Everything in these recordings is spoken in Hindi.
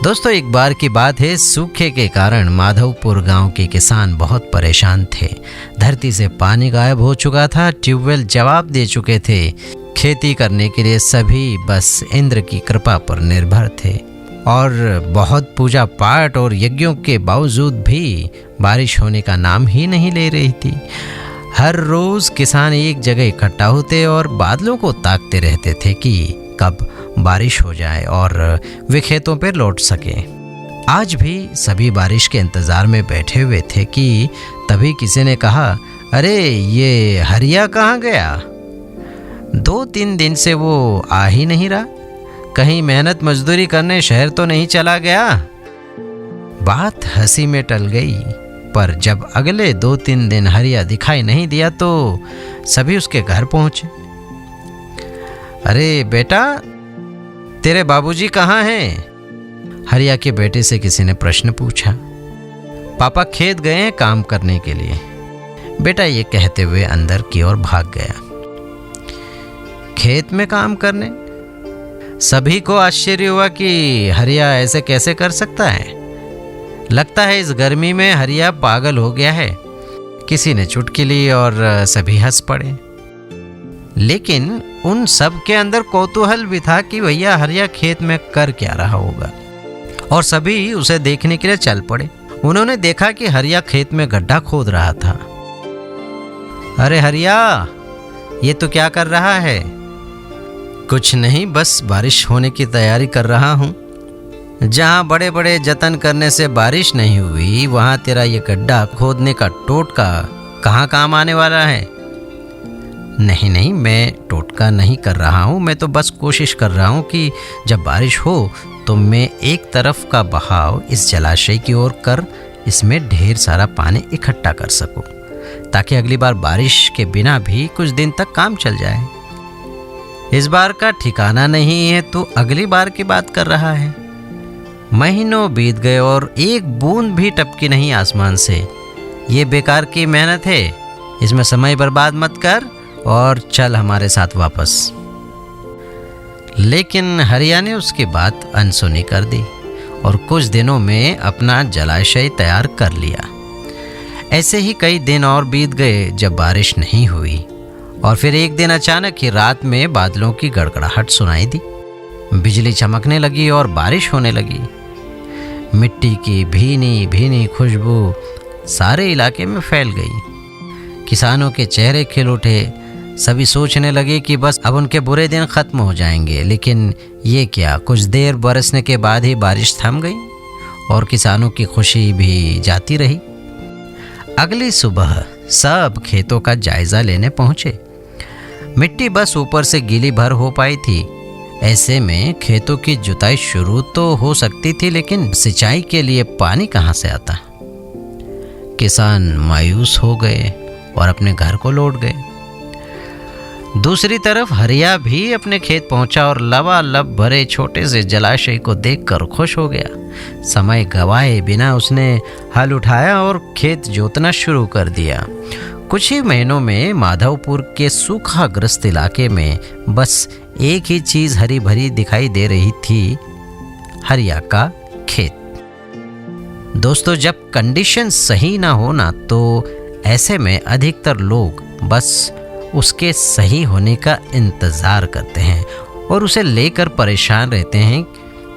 दोस्तों, एक बार की बात है, सूखे के कारण माधवपुर गांव के किसान बहुत परेशान थे। धरती से पानी गायब हो चुका था, ट्यूबवेल जवाब दे चुके थे। खेती करने के लिए सभी बस इंद्र की कृपा पर निर्भर थे और बहुत पूजा पाठ और यज्ञों के बावजूद भी बारिश होने का नाम ही नहीं ले रही थी। हर रोज किसान एक जगह इकट्ठा होते और बादलों को ताकते रहते थे कि कब बारिश हो जाए और वे खेतों पर लौट सके। आज भी सभी बारिश के इंतजार में बैठे हुए थे कि तभी किसी ने कहा, अरे ये हरिया कहाँ गया? 2-3 दिन से वो आ ही नहीं रहा। कहीं मेहनत मजदूरी करने शहर तो नहीं चला गया? बात हंसी में टल गई, पर जब अगले 2-3 दिन हरिया दिखाई नहीं दिया तो सभी उसके घर पहुंचे। अरे बेटा, तेरे बाबूजी कहाँ हैं? हरिया के बेटे से किसी ने प्रश्न पूछा। पापा खेत गए हैं काम करने के लिए, बेटा ये कहते हुए अंदर की ओर भाग गया। खेत में काम करने? सभी को आश्चर्य हुआ कि हरिया ऐसे कैसे कर सकता है। लगता है इस गर्मी में हरिया पागल हो गया है। किसी ने चुटकी ली और सभी हंस पड़े। लेकिन उन सब के अंदर कौतूहल भी था कि भैया हरिया खेत में कर क्या रहा होगा, और सभी उसे देखने के लिए चल पड़े। उन्होंने देखा कि हरिया खेत में गड्ढा खोद रहा था। अरे हरिया, ये तो क्या कर रहा है? कुछ नहीं, बस बारिश होने की तैयारी कर रहा हूँ। जहाँ बड़े बड़े जतन करने से बारिश नहीं हुई, वहाँ तेरा ये गड्ढा खोदने का टोटका कहाँ काम आने वाला है? नहीं नहीं, मैं टोटका नहीं कर रहा हूँ, मैं तो बस कोशिश कर रहा हूँ कि जब बारिश हो तो मैं एक तरफ का बहाव इस जलाशय की ओर कर इसमें ढेर सारा पानी इकट्ठा कर सकूँ, ताकि अगली बार बारिश के बिना भी कुछ दिन तक काम चल जाए। इस बार का ठिकाना नहीं है तो अगली बार की बात कर रहा है। महीनों बीत गए और एक बूंद भी टपकी नहीं आसमान से। ये बेकार की मेहनत है, इसमें समय बर्बाद मत कर और चल हमारे साथ वापस। लेकिन हरिया ने उसकी बात अनसुनी कर दी और कुछ दिनों में अपना जलाशय तैयार कर लिया। ऐसे ही कई दिन और बीत गए जब बारिश नहीं हुई, और फिर एक दिन अचानक ही रात में बादलों की गड़गड़ाहट सुनाई दी। बिजली चमकने लगी और बारिश होने लगी। मिट्टी की भीनी भीनी खुशबू सारे इलाके में फैल गई। किसानों के चेहरे खिल उठे। सभी सोचने लगे कि बस अब उनके बुरे दिन खत्म हो जाएंगे। लेकिन ये क्या, कुछ देर बरसने के बाद ही बारिश थम गई और किसानों की खुशी भी जाती रही। अगली सुबह सब खेतों का जायजा लेने पहुंचे। मिट्टी बस ऊपर से गीली भर हो पाई थी। ऐसे में खेतों की जुताई शुरू तो हो सकती थी, लेकिन सिंचाई के लिए पानी कहाँ से आता? किसान मायूस हो गए और अपने घर को लौट गए। दूसरी तरफ हरिया भी अपने खेत पहुंचा और लबालब भरे छोटे से जलाशय को देखकर खुश हो गया। समय गवाए बिना उसने हल उठाया और खेत जोतना शुरू कर दिया। कुछ ही महीनों में माधवपुर के सूखाग्रस्त इलाके में बस एक ही चीज हरी भरी दिखाई दे रही थी, हरिया का खेत। दोस्तों, जब कंडीशन सही ना हो ना, तो ऐसे में अधिकतर लोग बस उसके सही होने का इंतज़ार करते हैं और उसे लेकर परेशान रहते हैं,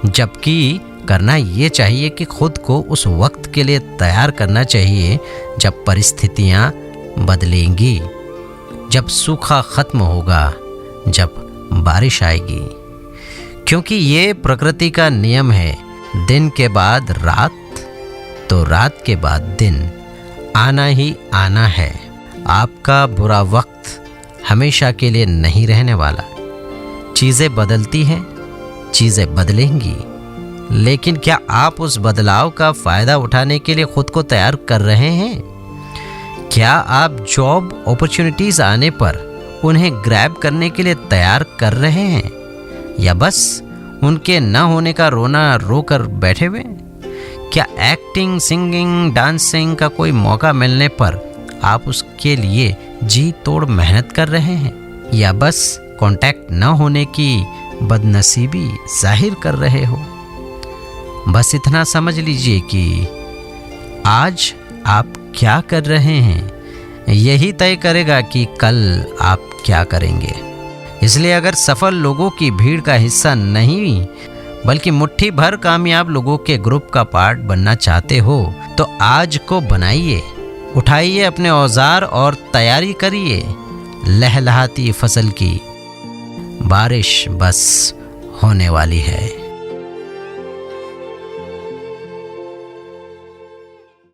जबकि करना ये चाहिए कि खुद को उस वक्त के लिए तैयार करना चाहिए जब परिस्थितियाँ बदलेंगी, जब सूखा खत्म होगा, जब बारिश आएगी। क्योंकि ये प्रकृति का नियम है, दिन के बाद रात तो रात के बाद दिन आना ही आना है। आपका बुरा वक्त हमेशा के लिए नहीं रहने वाला। चीज़ें बदलती हैं, चीज़ें बदलेंगी, लेकिन क्या आप उस बदलाव का फ़ायदा उठाने के लिए खुद को तैयार कर रहे हैं? क्या आप जॉब अपॉर्चुनिटीज़ आने पर उन्हें ग्रैब करने के लिए तैयार कर रहे हैं, या बस उनके न होने का रोना रोकर बैठे हुए? क्या एक्टिंग, सिंगिंग, डांसिंग का कोई मौका मिलने पर आप उसके लिए जी तोड़ मेहनत कर रहे हैं, या बस कांटेक्ट न होने की बदनसीबी जाहिर कर रहे हो? बस इतना समझ लीजिए कि आज आप क्या कर रहे हैं यही तय करेगा कि कल आप क्या करेंगे। इसलिए अगर सफल लोगों की भीड़ का हिस्सा नहीं बल्कि मुट्ठी भर कामयाब लोगों के ग्रुप का पार्ट बनना चाहते हो तो आज को बनाइए, उठाइए अपने औजार और तैयारी करिए। लहलहाती फसल की बारिश बस होने वाली है।